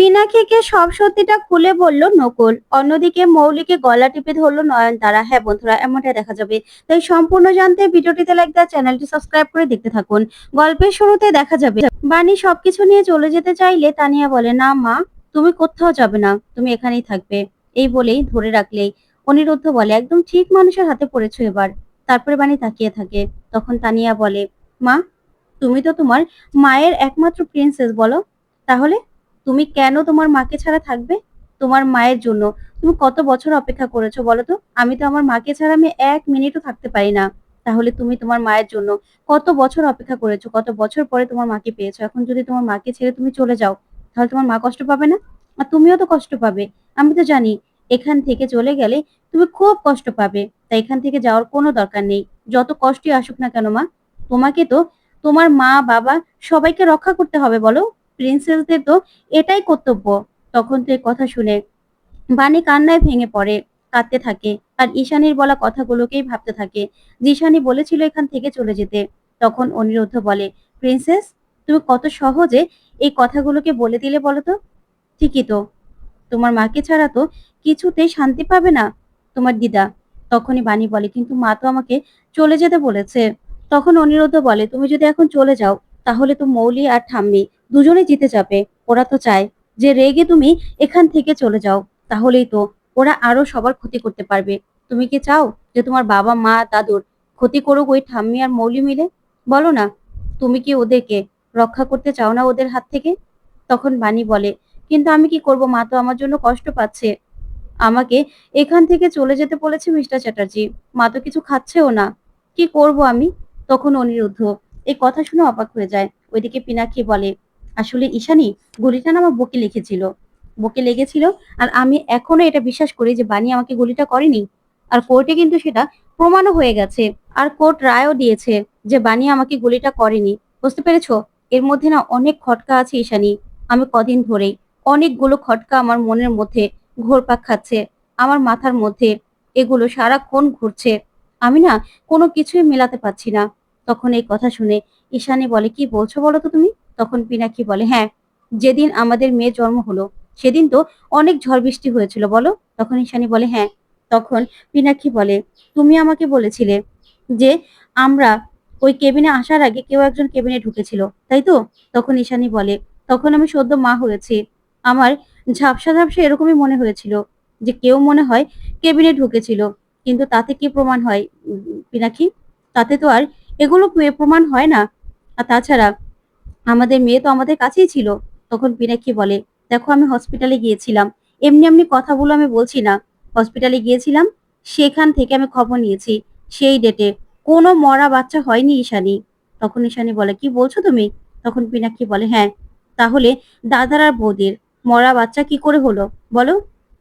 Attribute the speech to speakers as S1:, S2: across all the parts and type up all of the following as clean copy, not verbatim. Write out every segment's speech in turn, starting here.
S1: পিনাকিকে সব সত্যিটা খুলে বলল নকুল। অন্যদিকে মৌলিকে গলা টিপে ধরলো নয়নতারা। হ্যাঁ বন্ধুরা, এমনটাই দেখা যাবে। তাই সম্পূর্ণ জানতে ভিডিওটিতে লাইক দেওয়া, চ্যানেলটি সাবস্ক্রাইব করে দেখতে থাকুন। গল্পের শুরুতে দেখা যাবে বাণী সবকিছু নিয়ে চলে যেতে চাইলে তানিয়া বলে, না মা, তুমি কোথাও যাবে না, তুমি এখানেই থাকবে। এই বলেই ধরে রাখলেই অনিরুদ্ধ বলে, একদম ঠিক মানুষের হাতে পড়েছো এবার। তারপরে বাণী তাকিয়ে থাকে। তখন তানিয়া বলে, মা, তুমি তো তোমার মায়ের একমাত্র প্রিন্সেস, বলো তাহলে তুমি কেন তোমার মাকে ছাড়া থাকবে? তোমার মায়ের জন্য তুমি কত বছর অপেক্ষা করেছো বলো তো? আমি তো আমার মাকে ছাড়া আমি ১ মিনিটও থাকতে পারি না। তাহলে তুমি তোমার মায়ের জন্য কত বছর অপেক্ষা করেছো, কত বছর পরে তোমার মাকে পেয়েছো। এখন যদি তোমার মাকে ছেড়ে তুমি চলে যাও, তাহলে তোমার মা কষ্ট পাবে না? আর তুমিও তো কষ্ট পাবে। আমি তো জানি এখান থেকে চলে গেলে তুমি খুব কষ্ট পাবে। তাই এখান থেকে যাওয়ার কোনো দরকার নেই। যত কষ্টই আসুক না কেন মা, তোমাকে তো তোমার মা, বাবা সবাইকে রক্ষা করতে হবে বলো? প্রিন্সেসদের তো এটাই কর্তব্য। তখন তো এই কথা শুনে বাণী কান্নায় ভেঙে পড়ে, কাঁদতে থাকে আর ঈশানীর বলা কথাগুলোকেই ভাবতে থাকে যে ঈশানী বলেছিল এখান থেকে চলে যেতে। তখন অনিরুদ্ধ বলে, প্রিন্সেস, তুমি কত সহজে এই কথাগুলোকে বলে দিলে বলো তো? ঠিকই তো, তোমার মাকে ছাড়া তো কিছুতেই শান্তি পাবে না তোমার দিদা। তখনই বাণী বলে, কিন্তু মা তো আমাকে চলে যেতে বলেছে। তখন অনিরুদ্ধ বলে, তুমি যদি এখন চলে যাও, তাহলে তো মৌলি আর ঠাম্মি দুজনেই জিতে যাবে। ওরা তো চায় যে রেগে তুমি এখান থেকে চলে যাও। তাহলেই তো ওরা আরো সবার ক্ষতি করতে পারবে। তুমি কি চাও যে তোমার বাবা, মা, দাদুর ক্ষতি করুক ওই ঠাম্মি আর মৌলি মিলে? বলো না, তুমি কি ওদেরকে রক্ষা করতে চাও না ওদের হাত থেকে? তখন বাণী বলে, কিন্তু আমি কি করব, মা তো আমার জন্য কষ্ট পাচ্ছে। আমাকে এখান থেকে চলে যেতে বলেছে মিস্টার চ্যাটার্জি। মা তো কিছু খাচ্ছেও না। কি করব আমি? তখন অনিরুদ্ধ এই কথা শুনে অবাক হয়ে যায়। ওইদিকে পিনাকি বলে, আসলে ঈশানী, গুলিটা না আমার বুকে লিখেছিল, বুকে লেগেছিল। আর আমি এখনো এটা বিশ্বাস করি যে বানি আমাকে গুলিটা করেনি। আর কোর্টে কিন্তু সেটা প্রমাণও হয়ে গেছে। আর কোর্ট রায়ও দিয়েছে যে বানি আমাকে গুলিটা করেনি। বুঝতে পেরেছো? এর মধ্যে না অনেক খটকা আছে ঈশানী। আমি কদিন ধরেই অনেকগুলো খটকা আমার মনের মধ্যে ঘুরপাক খাচ্ছে। আমার মাথার মধ্যে এগুলো সারাক্ষণ ঘুরছে। আমি না কোনো কিছুই মেলাতে পারছি না। তখন এই কথা শুনে ঈশানী বলে, কি বলছো বলো তো তুমি? তখন পিনাকি বলে, হ্যাঁ, যেদিন আমাদের মেয়ে জন্ম হলো সেদিন তো অনেক ঝড় বৃষ্টি হয়েছিল বলো? তখন ঈশানী বলে, হ্যাঁ। তখন পিনাকি বলে, তুমি আমাকে বলেছিলে যে আমরা ওই কেবিনে আসার আগে কেউ একজন কেবিনে ঢুকেছিল, তাই তো? তখন ঈশানী বলে, তখন আমি সদ্য মা হয়েছি। আমার ঝাপসা ঝাপসা এরকমই মনে হয়েছিল যে কেউ মনে হয় কেবিনে ঢুকেছিল। কিন্তু তাতে কি প্রমাণ হয় পিনাকি? তাতে তো আর এগুলো প্রমাণ হয় না। আর তাছাড়া আমাদের মেয়ে তো আমাদের কাছেই ছিল। তখন পিনাকি বলে, দেখো আমি হসপিটালে গিয়েছিলাম। এমনি এমনি কথাগুলো আমি বলছি না। হসপিটালে গিয়েছিলাম, সেখান থেকে আমি খবর নিয়েছি। সেই ডেটে কোনো মরা বাচ্চা হয়নি ঈশানী। তখন ঈশানী বলে, কি বলছো তুমি? তখন পিনাকি বলে, হ্যাঁ। তাহলে দাদার আর বৌদির মরা বাচ্চা কি করে হলো বলো?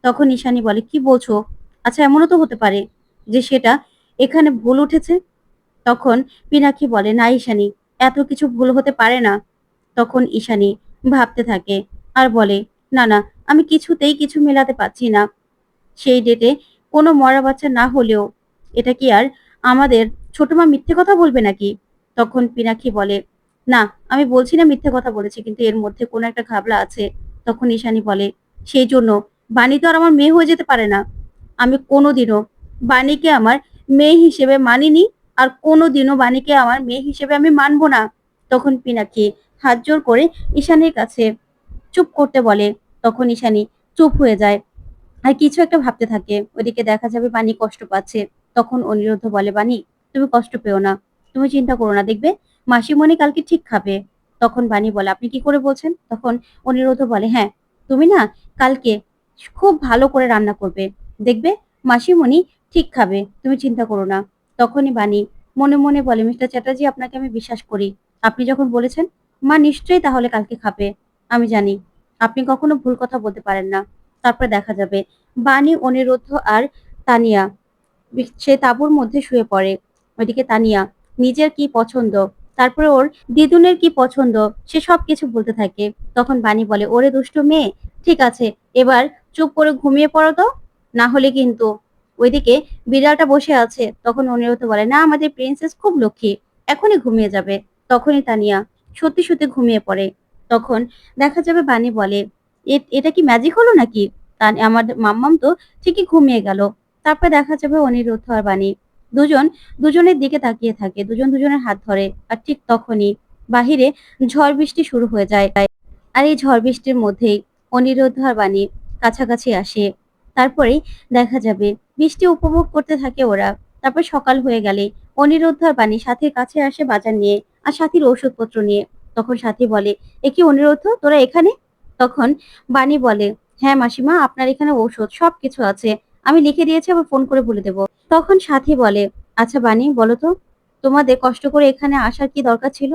S1: তখন ঈশানী বলে, কি বলছো? আচ্ছা, এমনও তো হতে পারে যে সেটা এখানে ভুল উঠেছে। তখন পিনাকি বলে, না ঈশানী, এত কিছু ভুল হতে পারে না। তখন ঈশানী ভাবতে থাকে আর বলে, না না, আমি কিছুতেই কিছু মেলাতে পারছি না। সেই ডেটে কোনো মরা বাচ্চা না হলেও এটা কি আর আমাদের ছোট মা মিথ্যে কথা বলবে নাকি? তখন পিনাকি বলে, না, আমি বলছি না মিথ্যে কথা বলেছি, কিন্তু এর মধ্যে কোনো একটা ঘাবলা আছে। তখন ঈশানী বলে, সেই জন্য বাণী তো আর আমার মেয়ে হয়ে যেতে পারে না। আমি কোনোদিনও বাণীকে আমার মেয়ে হিসেবে মানিনি, আর কোনোদিনও বাণীকে আমার মেয়ে হিসেবে আমি মানবো না। তখন পিনাকি হাত জোর করে ঈশানীর কাছে চুপ করতে বলে। তখন ঈশানী চুপ হয়ে যায় আর কিছু একটা ভাবতে থাকে। ওদিকে দেখা যাবে বাণী কষ্ট পাচ্ছে। তখন অনিরুদ্ধ বলে, বাণী, তুমি কষ্ট পেও না, তুমি চিন্তা করো না, দেখবে মাসিমণি কালকে ঠিক খাবে। তখন বাণী বলে, আপনি কি করে বলছেন? তখন অনিরুদ্ধ বলে, হ্যাঁ, তুমি না কালকে খুব ভালো করে রান্না করবে, দেখবে মাসিমণি ঠিক খাবে, তুমি চিন্তা করো না। তখনই বাণী মনে মনে বলে, মিস্টার চ্যাটার্জি, আপনাকে আমি বিশ্বাস করি। আপনি যখন বলেছেন মা নিশ্চয়ই তাহলে কালকে খাবে, আমি জানি আপনি কখনো ভুল কথা বলতে পারেন না। তারপর দেখা যাবে বাণী, অনিরুদ্ধ আর তানিয়া সে তাঁবুর মধ্যে শুয়ে পড়ে। ওইদিকে তানিয়া নিজের কি পছন্দ, তারপরে ওর দিদুনের কি পছন্দ, সে সবকিছু বলতে থাকে। তখন বাণী বলে, ওরে দুষ্টু মেয়ে, ঠিক আছে, এবার চুপ করে ঘুমিয়ে পড়ো তো, না হলে কিন্তু। ওইদিকে বিড়ালটা বসে আছে। তখন অনিরুদ্ধ বলে, না, আমাদের প্রিন্সেস খুব লক্ষ্মী, এখনই ঘুমিয়ে যাবে। তখনই তানিয়া সত্যি সত্যি ঘুমিয়ে পড়ে। তখন দেখা যাবে বাণী বলে, এটা কি ম্যাজিক হলো নাকি? আমাদের মাম্মাম তো ঠিকই ঘুমিয়ে গেল। তারপরে দেখা যাবে অনিরুদ্ধ আর বাণী দুজনের দিকে তাকিয়ে থাকে, দুজন দুজনের হাত ধরে। আর ঠিক তখনই বাহিরে ঝড় বৃষ্টি শুরু হয়ে যায়। আর এই ঝড় বৃষ্টির মধ্যেই অনিরুদ্ধ আর বাণী কাছাকাছি আসে। তারপরেই দেখা যাবে বৃষ্টি উপভোগ করতে থাকে ওরা। তারপর সকাল হয়ে গেলে অনিরুদ্ধ আর বাণী সাথীর কাছে আসে বাজার নিয়ে আর সাথীর ওষুধপত্র নিয়ে। তখন সাথী বলে, এ কি অনিরুদ্ধ, তোরা এখানে? তখন বাণী বলে, হ্যাঁ মাসিমা, আপনার এখানে ঔষধ সবকিছু আছে, আমি লিখে দিয়েছি, আবার ফোন করে বলে দেবো। তখন সাথী বলে, আচ্ছা বাণী বলো তো, তোমাদের কষ্ট করে এখানে আসার কি দরকার ছিল?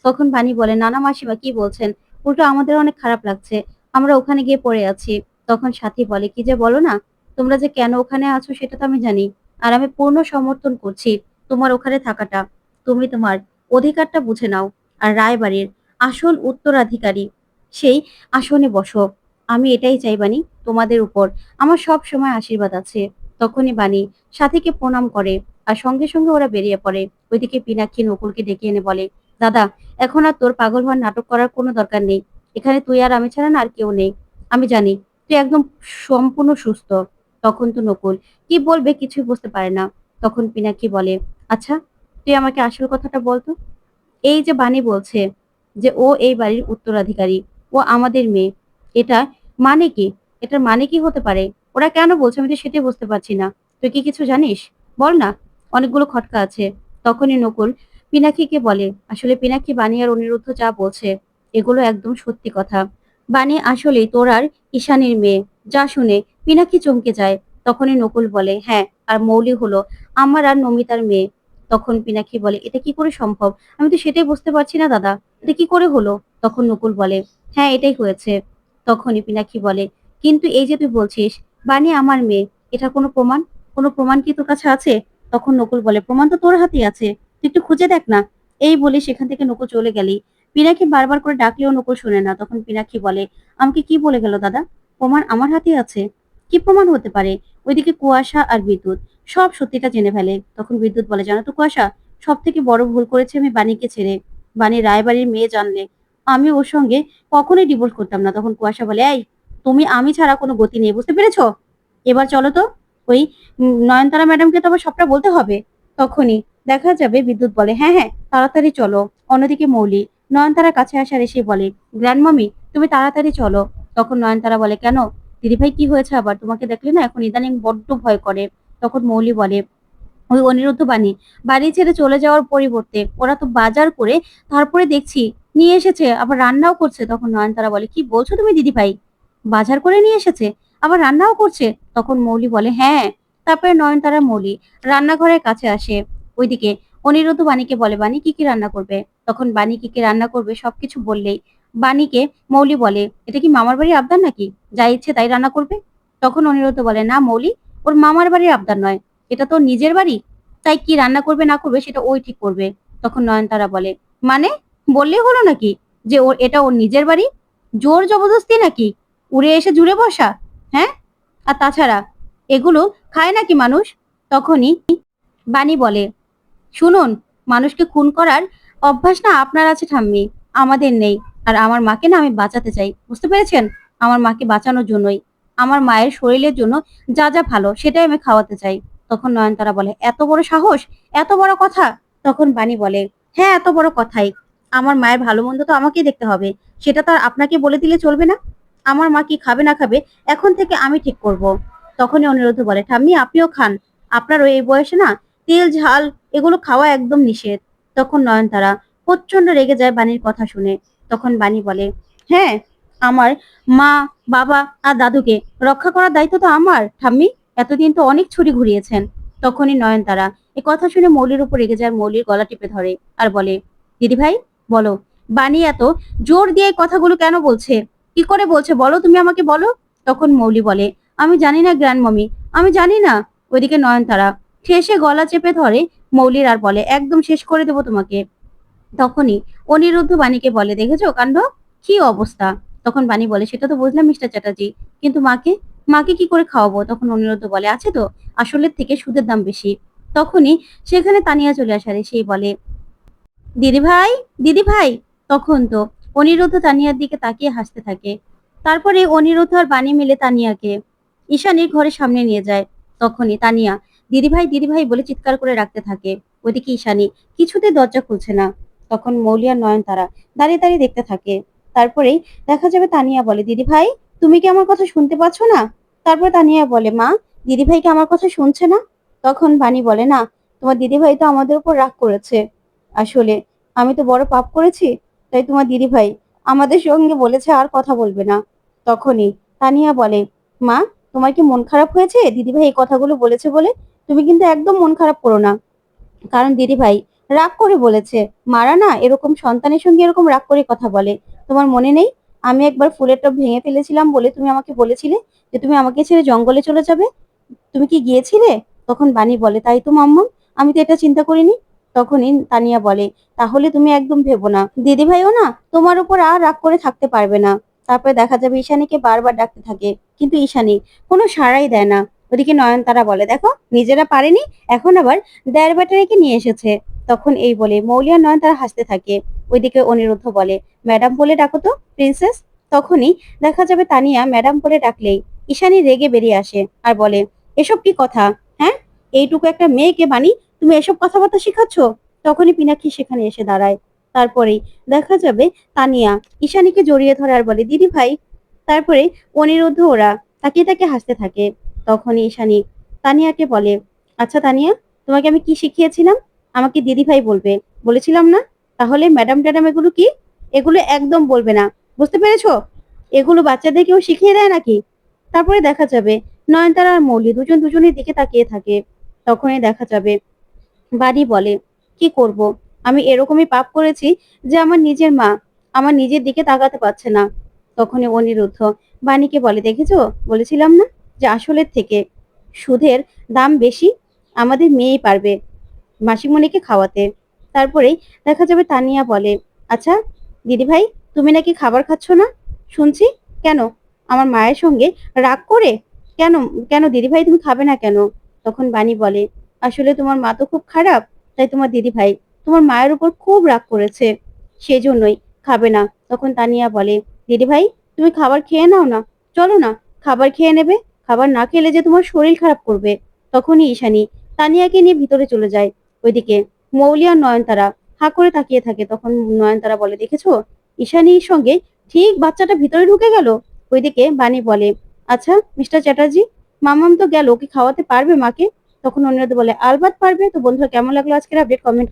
S1: তখন বাণী বলে, না না মাসিমা, কি বলছেন, উল্টো আমাদের অনেক খারাপ লাগছে, আমরা ওখানে গিয়ে পড়ে আছি। তখন সাথী বলে, কি যে বলো না, তোমরা যে কেন ওখানে আছো সেটা তো আমি জানি, আর আমি পূর্ণ সমর্থন করছি তোমার ওখানে থাকাটা। তুমি তোমার অধিকারটা বুঝে নাও, আর রায়বাড়ির আসল উত্তরাধিকারী সেই আসনে বসো। আমি এটাই চাই বাণী, তোমাদের উপর আমার সব সময় আশীর্বাদ আছে। তখনই বাণী সাথীকে প্রণাম করে আর সঙ্গে সঙ্গে ওরা বেরিয়ে পড়ে। ওইদিকে পিনাক্ষী নকুলকে ডেকে এনে বলে, দাদা, এখন আর তোর পাগল হওয়ার নাটক করার কোনো দরকার নেই। এখানে তুই আর আমি ছাড়া না আর কেউ নেই। আমি জানি তুই একদম সম্পূর্ণ সুস্থ। তখন তো নকুল কি বলবে কিছুই বুঝতে পারে না। তখন পিনাক্ষী বলে, আচ্ছা তুই আমাকে আসল কথাটা বলতো, এই যে বাণী বলছে যে ও এই বাড়ির উত্তরাধিকারী, ও আমাদের মেয়ে, এটা মানে কি? এটার মানে কি হতে পারে? ওরা কেন বলছে, আমি তো সেটাই বুঝতে পারছি না। তুই কি কিছু জানিস? বল না, অনেকগুলো খটকা আছে। তখনই নকুল পিনাক্ষীকে বলে, আসলে পিনাক্ষী, বাণী আর অনিরুদ্ধ যা বলছে এগুলো একদম সত্যি কথা। বাণী আসলেই তোর আর ঈশানীর মেয়ে। যা শুনে পিনাক্ষী চমকে যায়। তখনই নকুল বলে, হ্যাঁ, আর মৌলি হলো আমার আর নমিতার মেয়ে। তখন পিনাক্ষী বলে, এটা কি করে সম্ভব? আমি তো সেটাই বুঝতে পারছি না দাদা, এটা কি করে হলো? তখন নকুল বলে, হ্যাঁ এটাই হয়েছে। তখনই পিনাক্ষী বলে, কিন্তু এই যে তুই বলছিস বাণী আমার মেয়ে, এটা কোনো প্রমাণ কি তোর কাছে আছে? তখন নকুল বলে, প্রমাণ তো তোর হাতেই আছে, তুই একটু খুঁজে দেখ না। এই বলে সেখান থেকে নকুল চলে গেলি। পিনাক্ষী বারবার করে ডাকলেও নকুল শোনে না। তখন পিনাক্ষী বলে, আমাকে কি বলে গেল দাদা? প্রমাণ আমার হাতেই আছে? কি প্রমাণ হতে পারে? ওইদিকে কুয়াশা আর বিদ্যুৎ সব সত্যিটা জেনে ফেলে। তখন বিদ্যুৎ বলে, জানো তো কুয়াশা, সব থেকে বড় ভুল করেছে আমি বাণীকে ছেড়ে। বাণী রায়বাড়ির মেয়ে জানলে আমি ওর সঙ্গে কখনোই ডিভোর্স করতাম না। তখন কুয়াশা বলে, এই তুমি আমি ছাড়া কোনো গতি নেই, বুঝতে পেরেছো? এবার চলো তো, ওই নয়নতারা ম্যাডামকে তো আবার সবটা বলতে হবে। তখনই দেখা যাবে বিদ্যুৎ বলে, হ্যাঁ হ্যাঁ তাড়াতাড়ি চলো। অন্যদিকে মৌলি নয়নতারার কাছে আসার এসে বলে, গ্র্যান্ড মামি তুমি তাড়াতাড়ি চলো। তখন নয়নতারা বলে, কেন দিদিভাই, কি হয়েছে আবার? তোমাকে দেখলে না এখন ইদানিং বড্ড ভয় করে। তখন মৌলি বলে, ওই অনিরুদ্ধ বাড়ি ছেড়ে চলে যাওয়ার পরিবর্তে ওরা তো বাজার করে তারপরে দেখছি নিয়ে এসেছে, আবার রান্নাও করছে। তখন নয়নতারা বলে, কি বলছো তুমি দিদি ভাই, বাজার করে নিয়ে এসেছে আবার রান্নাও করছে? তখন মৌলি বলে, হ্যাঁ। তারপরে নয়নতারা মৌলি রান্নাঘরের কাছে আসে। ওইদিকে অনিরুদ্ধ বাণীকে বলে, বাণী কি কি রান্না করবে? তখন বাণী কি কি রান্না করবে সবকিছু বললেই বাণীকে মৌলি বলে, এটা কি মামার বাড়ির আবদার নাকি, যা ইচ্ছে তাই রান্না করবে? তখন অনিরুদ্ধ বলে, না মৌলি, ওর মামার বাড়ির আবদার নয়, এটা তো নিজের বাড়ি, তাই কি রান্না করবে না করবে সেটা ওই ঠিক করবে। তখন নয়নতারা বলে, মানে বললেই হলো নাকি যে এটা ওর নিজের বাড়ি? জোর জবরদস্তি নাকি? উড়ে এসে জুড়ে বসা? হ্যাঁ, আর তাছাড়া এগুলো খায় নাকি মানুষ? তখনই বাণী বলে, শুনুন, মানুষকে খুন করার অভ্যাস না আপনার আছে ঠাম্মি, আমাদের নেই। আর আমার মাকে না আমি বাঁচাতে চাই, বুঝতে পেরেছেন? আমার মাকে বাঁচানোর জন্যই, আমার মায়ের শরীরের জন্য যা যা ভালো সেটাই আমি খাওয়াতে চাই। তখন নয়নতারা বলে, এত বড় সাহস, এত বড় কথা? তখন বাণী বলে, হ্যাঁ এত বড় কথাই। আমার মায়ের ভালো মন্দ তো আমাকেই দেখতে হবে, সেটা তো আর আপনাকে বলে দিলে চলবে না। আমার মা কি খাবে না খাবে এখন থেকে আমি ঠিক করব। তখনই অনিরুদ্ধ বলে, ঠাম্মি আপনিও খান, আপনার ওই বয়সে না তেল ঝাল এগুলো খাওয়া একদম নিষেধ। তখন নয়নতারা প্রচন্ড রেগে যায় বাণীর কথা শুনে। তখন বাণী বলে, হ্যাঁ, আমার মা, বাবা আর দাদুকে রক্ষা করার দায়িত্ব তো আমার ঠাম্মি, এতদিন তো অনেক ছুরি ঘুরিয়েছেন। তখনই নয়নতারা এ কথা শুনে মৌলির উপর রেগে যায়, মৌলির গলা টিপে ধরে আর বলে, দিদি ভাই বলো, বাণী এত জোর দিয়ে এই কথাগুলো কেন বলছে? কি করে বলছে বলো, তুমি আমাকে বলো। তখন মৌলি বলে, আমি জানি না গ্র্যান্ড মমি, আমি জানি না। ওইদিকে নয়নতারা ঠেসে গলা চেপে ধরে মৌলির আর বলে, একদম শেষ করে দেবো তোমাকে। তখনই অনিরুদ্ধ বাণীকে বলে, দেখেছো কাণ্ড, কি অবস্থা? তখন বাণী বলে, সেটা তো বুঝলাম মিস্টার চ্যাটার্জি, কিন্তু মাকে মাকে কি করে খাওয়াবো? তখন অনিরুদ্ধ বলে, আছে তো, আসলের থেকে সুদের দাম বেশি। তখনই সেখানে তানিয়া চলে আসার সেই বলে, দিদি ভাই, দিদি ভাই। তখন তো অনিরুদ্ধ তানিয়ার দিকে তাকিয়ে হাসতে থাকে। তারপরে অনিরুদ্ধ আর বাণী মিলে তানিয়াকে ঈশানীর ঘরের সামনে নিয়ে যায়। তখনই তানিয়া দিদিভাই দিদিভাই বলে চিৎকার করে রাখতে থাকে। ওইদিকে ঈশানী কিছুতে দরজা খুলছে না। তখন মৌলি আর নয়নতারা দাঁড়িয়ে দাঁড়িয়ে দেখতে থাকে। তারপরেই দেখা যাবে তানিয়া বলে, দিদিভাই তুমি কি আমার কথা শুনতে পাচ্ছ না? তারপর তানিয়া বলে, মা দিদিভাই কি আমার কথা শুনছে না? তখন বাণী বলে, না, তোমার দিদিভাই তো আমাদের উপর রাগ করেছে। আসলে আমি তো বড় পাপ করেছি, তাই তোমার দিদিভাই আমাদের সঙ্গে বলেছে আর কথা বলবে না। তখনই তানিয়া বলে, মা তোমার কি মন খারাপ হয়েছে দিদিভাই এই কথাগুলো বলেছে বলে? তুমি কিন্তু একদম মন খারাপ করো না, কারণ দিদিভাই রাগ করে বলেছে। মারা না এরকম সন্তানের সঙ্গে এরকম রাগ করে কথা বলে। তোমার মনে নেই আমি একবার ফুলের টব ভেঙে ফেলেছিলাম বলে তুমি আমাকে বলেছিলে যে তুমি আমাকে ছেড়ে জঙ্গলে চলে যাবে? তুমি কি গিয়েছিলে? তখন বাণী বলে, তাই তো মাম্মা, আমি তো এটা চিন্তা করিনি। তখনই তানিয়া বলে, তাহলে তুমি একদম ভেবো না, দিদিভাইও না তোমার উপর আর রাগ করে থাকতে পারবে না। তারপরে দেখা যাবে ঈশানীকে বারবার ডাকতে থাকে, কিন্তু ঈশানী কোনো সাড়াই দেয় না। ওদিকে নয়নতারা বলে, দেখো নিজেরা পারেনি, এখন আবার দেড় ব্যাটারিকে নিয়ে এসেছে। তখন এই বলে মৌলি আর নয়নতারা হাসতে থাকে। ওইদিকে অনিরুদ্ধ বলে, ম্যাডাম বলে ডাকো তো প্রিন্সেস। তখনই দেখা যাবে তানিয়া ম্যাডাম বলে ডাকলেই ঈশানী রেগে বেরিয়ে আসে আর বলে, এসব কি কথা? হ্যাঁ, এইটুকু একটা মেয়েকে বানি তুমি এসব কথাবার্তা শিখাচ্ছ? তখনই পিনাক্ষী সেখানে এসে দাঁড়ায়। তারপরেই দেখা যাবে তানিয়া ঈশানীকে জড়িয়ে ধরে আর বলে, দিদি ভাই। তারপরে অনিরুদ্ধ ওরা তাকিয়ে তাকিয়ে হাসতে থাকে। তখনই ঈশানী তানিয়াকে বলে, আচ্ছা তানিয়া, তোমাকে আমি কি শিখিয়েছিলাম? আমাকে দিদি ভাই বলবে, বলেছিলাম না? তাহলে ম্যাডাম ট্যাডাম এগুলো কি? এগুলো একদম বলবে না, বুঝতে পেরেছো? এগুলো বাচ্চাদের কেউ শিখিয়ে দেয় নাকি? তারপরে দেখা যাবে নয়নতারা আর মৌলি দুজন দুজনের দিকে তাকিয়ে থাকে। তখনই দেখা যাবে বাড়ি বলে, কি করব, আমি এরকমই পাপ করেছি যে আমার নিজের মা আমার নিজের দিকে তাকাতে পারছে না। তখনই অনিরুদ্ধ বাণীকে বলে, দেখেছো, বলেছিলাম না যে আসলের থেকে সুদের দাম বেশি, আমাদের মেয়েই পারবে মাসিমণিকে খাওয়াতে। তারপরেই দেখা যাবে তানিয়া বলে, আচ্ছা দিদিভাই, তুমি নাকি খাবার খাচ্ছ না শুনছি, কেন? আমার মায়ের সঙ্গে রাগ করে? কেন? কেন দিদিভাই তুমি খাবে না কেন? তখন বাণী বলে, আসলে তোমার মা তো খুব খারাপ, তাই তোমার দিদিভাই তোমার মায়ের উপর খুব রাগ করেছে, সেজন্যই খাবে না। তখন তানিয়া বলে, দিদিভাই তুমি খাবার খেয়ে নাও না, চলো না, খাবার খেয়ে নেবে, খাবার না খেলে যে তোমার শরীর খারাপ করবে। তখনই ঈশানী তানিয়াকে নিয়ে ভিতরে চলে যায়। ওইদিকে মৌলি আর নয়নতারা হা করে তাকিয়ে থাকে। তখন নয়নতারা বলে, দেখেছো, ঈশানীর সঙ্গে ঠিক বাচ্চাটা ভিতরে ঢুকে গেল। ওইদিকে বাণী বলে, আচ্ছা মিস্টার চ্যাটার্জি, মামাম তো গেল, ওকে খাওয়াতে পারবে মাকে? তখন অন্যরা বলে, আলবাত পারবে। তো বন্ধুরা, কেমন লাগলো আজকের আপডেট? কমেন্ট